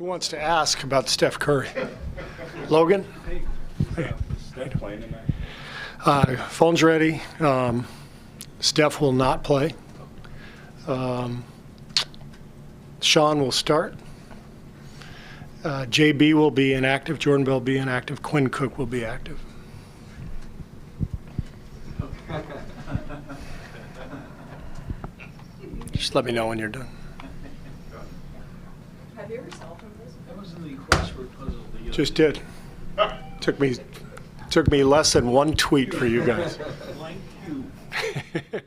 Who wants to ask about Steph Curry? Logan? Hey. Steph playing tonight? Phone's ready. Steph will not play. Sean will start. JB will be inactive. Jordan Bell will be inactive. Quinn Cook will be active. Just let me know when you're done. Have you ever solved one of those? That was in the crossword puzzle. Just did. Took me less than one tweet for you guys. Blank cube.